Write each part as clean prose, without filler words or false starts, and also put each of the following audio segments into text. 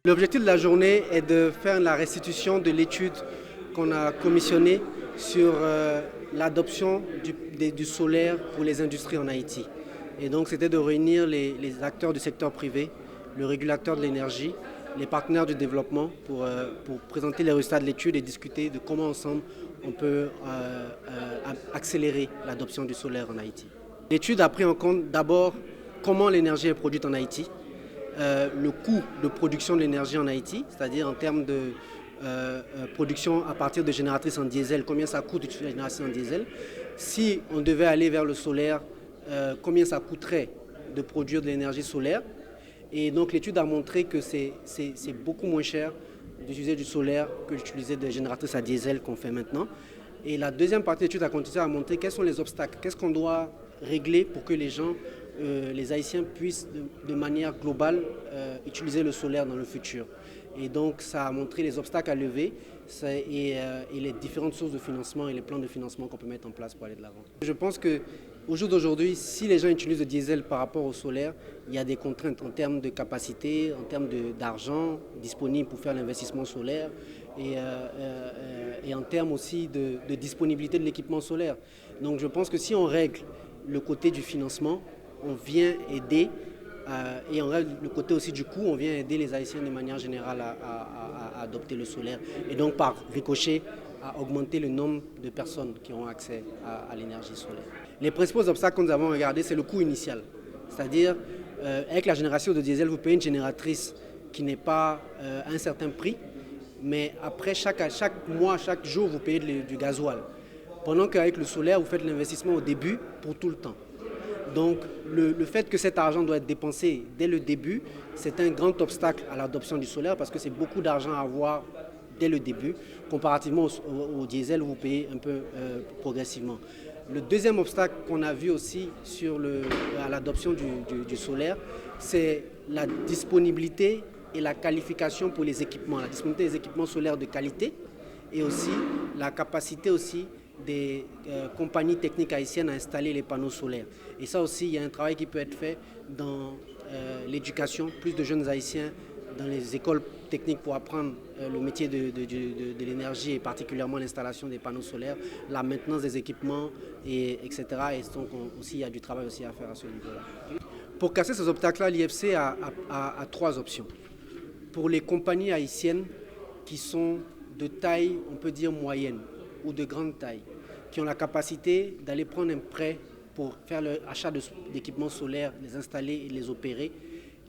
L'objectif de la journée est de faire la restitution de l'étude qu'on a commissionnée sur l'adoption du solaire pour les industries en Haïti. Et donc c'était de réunir les acteurs du secteur privé, le régulateur de l'énergie, les partenaires du développement pour présenter les résultats de l'étude et discuter de comment ensemble on peut accélérer l'adoption du solaire en Haïti. L'étude a pris en compte d'abord comment l'énergie est produite en Haïti, le coût de production de l'énergie en Haïti, c'est-à-dire en termes de production à partir de génératrices en diesel, combien ça coûte d'utiliser la génération en diesel. Si on devait aller vers le solaire, combien ça coûterait de produire de l'énergie solaire. Et donc l'étude a montré que c'est beaucoup moins cher d'utiliser du solaire que d'utiliser des génératrices à diesel qu'on fait maintenant. Et la deuxième partie de l'étude a continué à montrer quels sont les obstacles, qu'est-ce qu'on doit régler pour que les gens, les Haïtiens puissent de manière globale utiliser le solaire dans le futur. Et donc ça a montré les obstacles à lever et les différentes sources de financement et les plans de financement qu'on peut mettre en place pour aller de l'avant. Je pense qu'au jour d'aujourd'hui, si les gens utilisent le diesel par rapport au solaire, il y a des contraintes en termes de capacité, en termes d'argent disponible pour faire l'investissement solaire et en termes aussi de disponibilité de l'équipement solaire. Donc je pense que si on règle le côté du financement, on vient aider et on règle le côté aussi du coût, on vient aider les Haïtiens de manière générale à adopter le solaire et donc par ricochet à augmenter le nombre de personnes qui ont accès à l'énergie solaire. Les principaux obstacles que nous avons regardés, c'est le coût initial. C'est-à-dire, avec la génération de diesel, vous payez une génératrice qui n'est pas à un certain prix, mais après, chaque mois, chaque jour, vous payez du gasoil. Pendant qu'avec le solaire, vous faites l'investissement au début pour tout le temps. Donc le fait que cet argent doit être dépensé dès le début, c'est un grand obstacle à l'adoption du solaire parce que c'est beaucoup d'argent à avoir dès le début, comparativement au diesel où vous payez un peu progressivement. Le deuxième obstacle qu'on a vu aussi à l'adoption du solaire, c'est la disponibilité et la qualification pour les équipements, la disponibilité des équipements solaires de qualité et aussi la capacité aussi des compagnies techniques haïtiennes à installer les panneaux solaires. Et ça aussi, il y a un travail qui peut être fait dans l'éducation, plus de jeunes haïtiens dans les écoles techniques pour apprendre le métier de l'énergie et particulièrement l'installation des panneaux solaires, la maintenance des équipements, etc. Et donc aussi, il y a du travail aussi à faire à ce niveau-là. Pour casser ces obstacles-là, l'IFC a trois options. Pour les compagnies haïtiennes qui sont de taille, on peut dire moyenne, ou de grande taille, qui ont la capacité d'aller prendre un prêt pour faire l'achat d'équipements solaires, les installer et les opérer,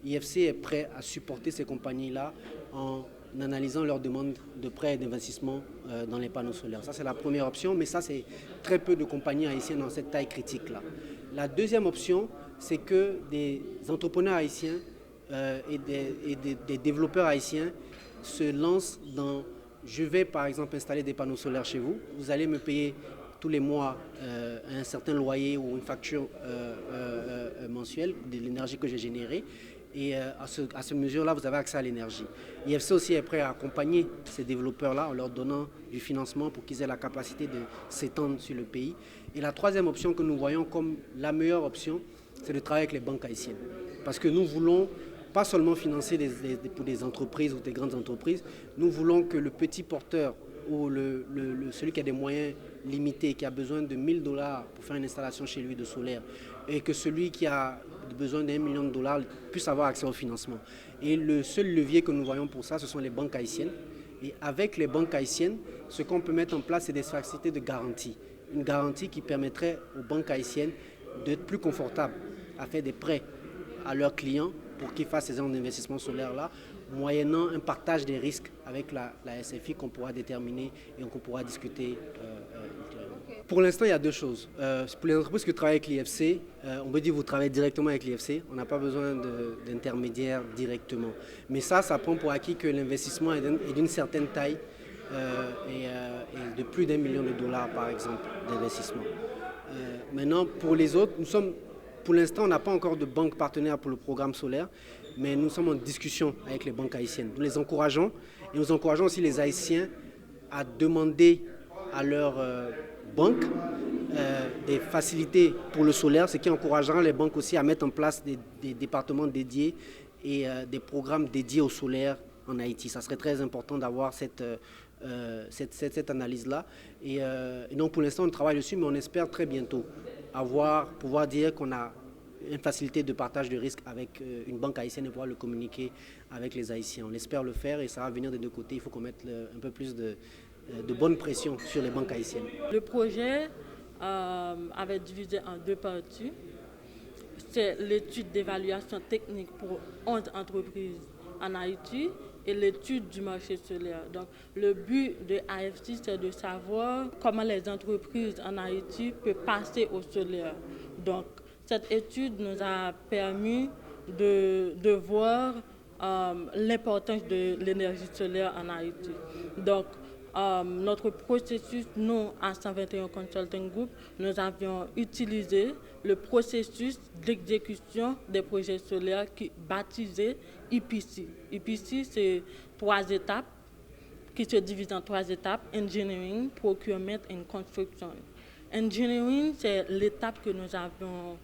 l'IFC est prêt à supporter ces compagnies-là en analysant leurs demandes de prêt et d'investissement dans les panneaux solaires. Ça, c'est la première option, mais ça, c'est très peu de compagnies haïtiennes dans cette taille critique-là. La deuxième option, c'est que des entrepreneurs haïtiens et des développeurs haïtiens se lancent dans je vais par exemple installer des panneaux solaires chez vous, vous allez me payer tous les mois un certain loyer ou une facture mensuelle de l'énergie que j'ai générée et à ce mesure-là, vous avez accès à l'énergie. IFC aussi est prêt à accompagner ces développeurs-là en leur donnant du financement pour qu'ils aient la capacité de s'étendre sur le pays. Et la troisième option que nous voyons comme la meilleure option, c'est de travailler avec les banques haïtiennes. Parce que nous voulons pas seulement financer pour des entreprises ou des grandes entreprises, nous voulons que le petit porteur ou celui qui a des moyens limités, qui a besoin de 1 000 $ pour faire une installation chez lui de solaire, et que celui qui a besoin d'1 million de dollars puisse avoir accès au financement. Et le seul levier que nous voyons pour ça, ce sont les banques haïtiennes. Et avec les banques haïtiennes, ce qu'on peut mettre en place, c'est des facilités de garantie. Une garantie qui permettrait aux banques haïtiennes d'être plus confortables à faire des prêts à leurs clients pour qu'ils fassent ces genres d'investissements solaires-là, moyennant un partage des risques avec la SFI qu'on pourra déterminer et qu'on pourra discuter ultérieurement. Pour l'instant, il y a deux choses. Pour les entreprises qui travaillent avec l'IFC, on peut dire que vous travaillez directement avec l'IFC, on n'a pas besoin d'intermédiaires directement. Mais ça prend pour acquis que l'investissement est d'une certaine taille et de plus d'1 million de dollars, par exemple, d'investissement. Maintenant, pour les autres, pour l'instant, on n'a pas encore de banque partenaire pour le programme solaire, mais nous sommes en discussion avec les banques haïtiennes. Nous les encourageons et nous encourageons aussi les Haïtiens à demander à leurs banques des facilités pour le solaire, ce qui encouragera les banques aussi à mettre en place des départements dédiés et des programmes dédiés au solaire en Haïti. Ça serait très important d'avoir cette analyse-là. Et donc pour l'instant, on travaille dessus, mais on espère très bientôt pouvoir dire qu'on a une facilité de partage de risques avec une banque haïtienne et pouvoir le communiquer avec les Haïtiens. On espère le faire et ça va venir des deux côtés. Il faut qu'on mette un peu plus de bonne pression sur les banques haïtiennes. Le projet avait divisé en deux parties. C'est l'étude d'évaluation technique pour 11 entreprises en Haïti et l'étude du marché solaire. Donc, le but de AFC, c'est de savoir comment les entreprises en Haïti peuvent passer au solaire. Donc, cette étude nous a permis de voir l'importance de l'énergie solaire en Haïti. Donc, notre processus, nous, à 121 Consulting Group, nous avions utilisé le processus d'exécution des projets solaires baptisé EPC. EPC, c'est 3 étapes qui se divisent en 3 étapes: Engineering, Procurement et Construction. Engineering, c'est l'étape que nous avons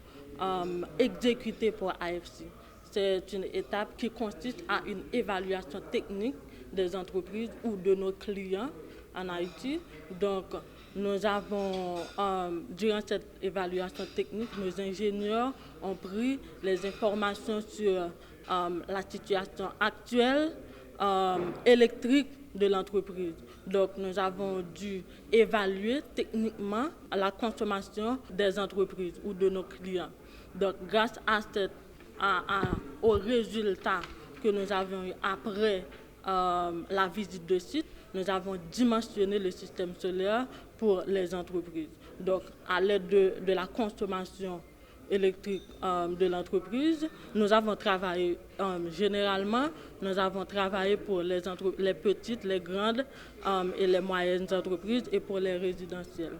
exécutée pour AFC. C'est une étape qui consiste à une évaluation technique des entreprises ou de nos clients en Haïti. Donc, nous avons, durant cette évaluation technique, nos ingénieurs ont pris les informations sur la situation actuelle électrique de l'entreprise. Donc, nous avons dû évaluer techniquement la consommation des entreprises ou de nos clients. Donc, grâce aux résultats que nous avons eu après la visite de site, nous avons dimensionné le système solaire pour les entreprises. Donc, à l'aide de la consommation électrique de l'entreprise, nous avons travaillé généralement, nous avons travaillé pour les petites, les grandes et les moyennes entreprises et pour les résidentielles.